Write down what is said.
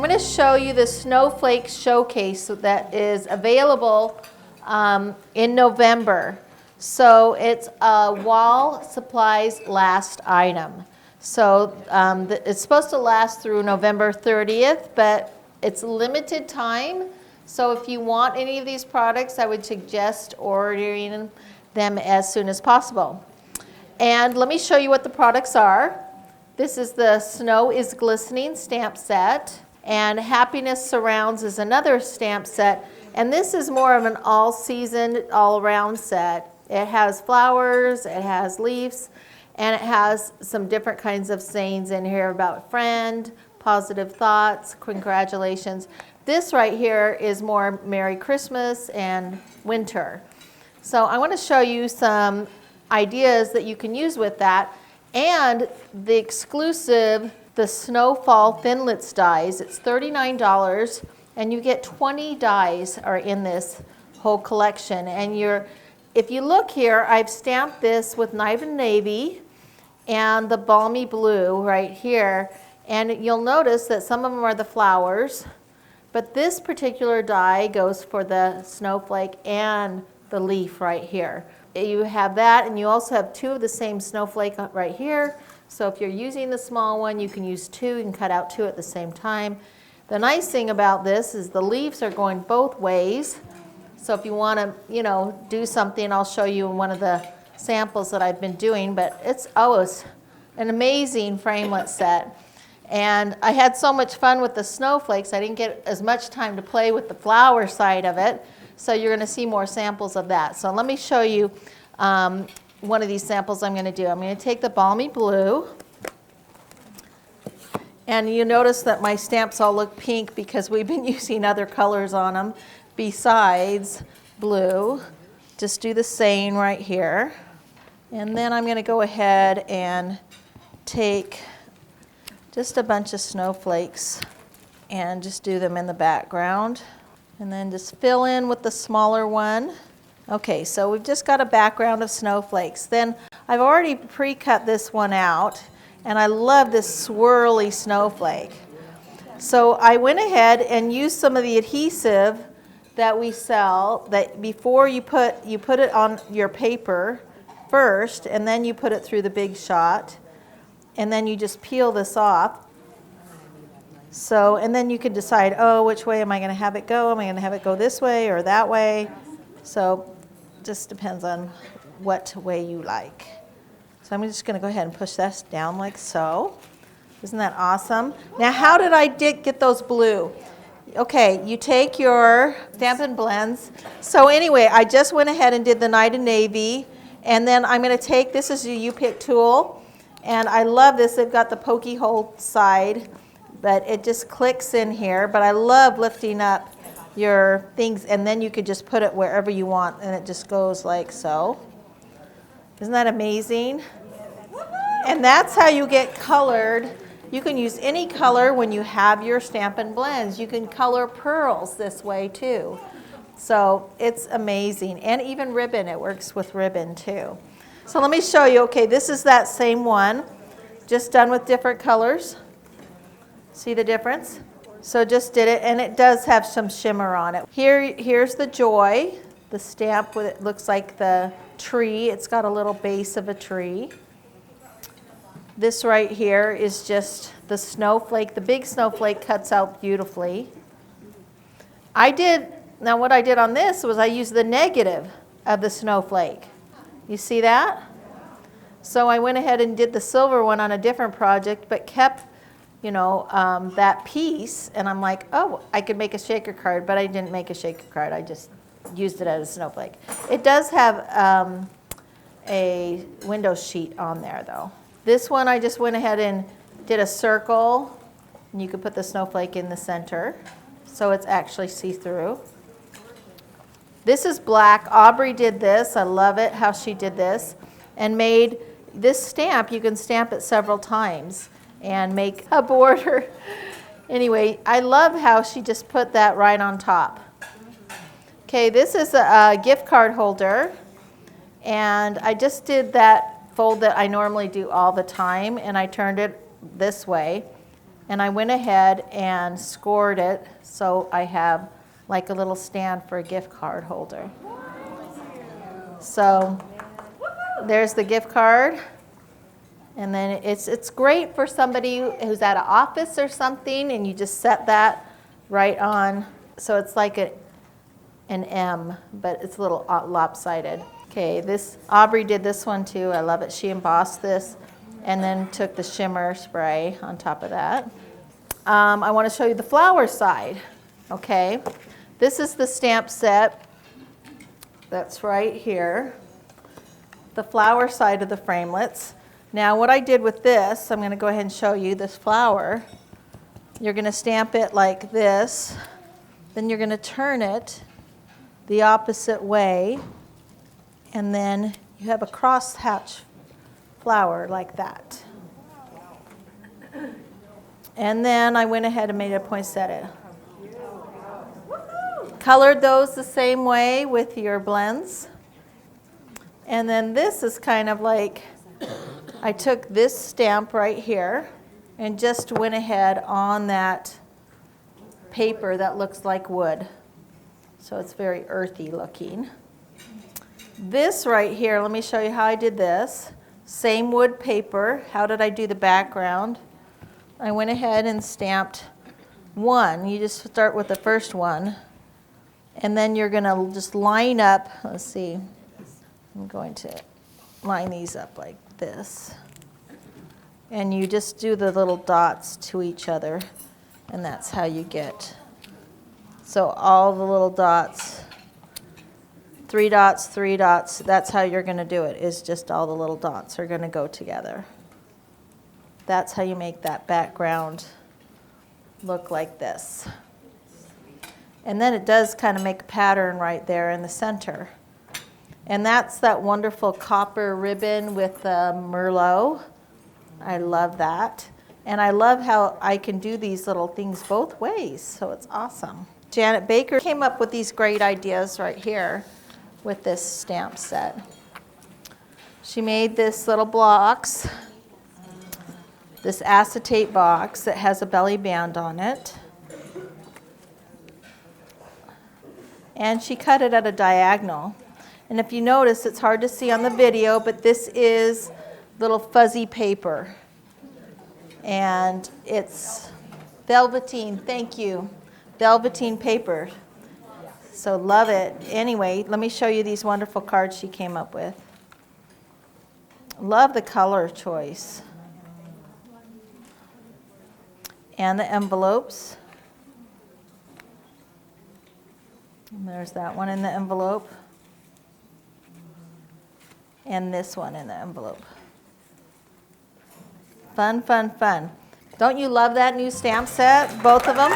going to show you the Snowflake Showcase that is available in November. So it's a wall supplies last item. So it's supposed to last through November 30th, but it's limited time. So if you want any of these products, I would suggest ordering them as soon as possible. And let me show you what the products are. This is the Snow is Glistening stamp set, and Happiness Surrounds is another stamp set. And this is more of an all-season, all-around set. It has flowers, it has leaves, and it has some different kinds of sayings in here about friend, positive thoughts, congratulations. This right here is more Merry Christmas and winter. So I want to show you some ideas that you can use with that. And the exclusive, the Snowfall Thinlits dies, it's $39, and you get 20 dies are in this whole collection. And if you look here, I've stamped this with Night and Navy and the Balmy Blue right here. And you'll notice that some of them are the flowers, but this particular die goes for the snowflake and the leaf right here. You have that, and you also have two of the same snowflake right here. So if you're using the small one, you can use two. You can cut out two at the same time. The nice thing about this is the leaves are going both ways. So if you want to, do something, I'll show you in one of the samples that I've been doing. But it's always an amazing framelit set. And I had so much fun with the snowflakes, I didn't get as much time to play with the flower side of it. So you're going to see more samples of that. So let me show you one of these samples I'm going to do. I'm going to take the Balmy Blue. And you notice that my stamps all look pink because we've been using other colors on them besides blue. Just do the same right here. And then I'm going to go ahead and take just a bunch of snowflakes and just do them in the background. And then just fill in with the smaller one. Okay, so we've just got a background of snowflakes. Then I've already pre-cut this one out, and I love this swirly snowflake. So I went ahead and used some of the adhesive that we sell, that before you put it on your paper first, and then you put it through the Big Shot, and then you just peel this off. So, and then you can decide, which way am I going to have it go? Am I going to have it go this way or that way? So, just depends on what way you like. So I'm just going to go ahead and push this down like so. Isn't that awesome? Now, how did I get those blue? Okay, you take your Stampin' Blends. So anyway, I just went ahead and did the Night and Navy. And then I'm going to take, this is a U-Pick tool. And I love this. They've got the pokey hole side, but it just clicks in here. But I love lifting up your things, and then you could just put it wherever you want, and it just goes like so. Isn't that amazing? And that's how you get colored. You can use any color when you have your Stampin' Blends. You can color pearls this way too. So it's amazing. And even ribbon, it works with ribbon too. So let me show you. Okay, this is that same one, just done with different colors. See the difference? So just did it, and it does have some shimmer on it. Here's the Joy, the stamp with it looks like the tree. It's got a little base of a tree. This right here is just the snowflake. The big snowflake cuts out beautifully. Now what I did on this was I used the negative of the snowflake. You see that? So I went ahead and did the silver one on a different project, but kept, that piece. And I'm like, I could make a shaker card, but I didn't make a shaker card. I just used it as a snowflake. It does have a window sheet on there, though. This one I just went ahead and did a circle, and you could put the snowflake in the center, so it's actually see-through. This is black. Aubrey did this. I love it how she did this and made this stamp. You can stamp it several times and make a border. Anyway, I love how she just put that right on top. Okay, this is a gift card holder, and I just did that fold that I normally do all the time, and I turned it this way. and I went ahead and scored it so I have like a little stand for a gift card holder. So there's the gift card, and then it's great for somebody who's at an office or something, and you just set that right on. So it's like an M, but it's a little lopsided. Okay, this Aubrey did this one too. I love it. She embossed this and then took the shimmer spray on top of that. I want to show you the flower side. Okay, this is the stamp set that's right here. The flower side of the framelits. Now what I did with this, I'm going to go ahead and show you this flower. You're going to stamp it like this. Then you're going to turn it the opposite way, and then you have a crosshatch flower like that. And then I went ahead and made a poinsettia. Colored those the same way with your blends. And then this is kind of like, I took this stamp right here and just went ahead on that paper that looks like wood. So it's very earthy looking. This right here, let me show you how I did this. Same wood paper. How did I do the background? I went ahead and stamped one. You just start with the first one. And then you're going to just line up. Let's see. I'm going to line these up like this. And you just do the little dots to each other. And that's how you get. So all the little dots, 3 dots, 3 dots, that's how you're going to do it, is just all the little dots are going to go together. That's how you make that background look like this. And then it does kind of make a pattern right there in the center. And that's that wonderful copper ribbon with the Merlot. I love that. And I love how I can do these little things both ways, so it's awesome. Janet Baker came up with these great ideas right here with this stamp set. She made this little box, this acetate box that has a belly band on it. And she cut it at a diagonal. And if you notice, it's hard to see on the video, but this is little fuzzy paper. And it's velveteen, thank you, velveteen paper. So love it. Anyway, let me show you these wonderful cards she came up with. Love the color choice. And the envelopes. And there's that one in the envelope. And this one in the envelope. Fun, fun, fun. Don't you love that new stamp set? Both of them?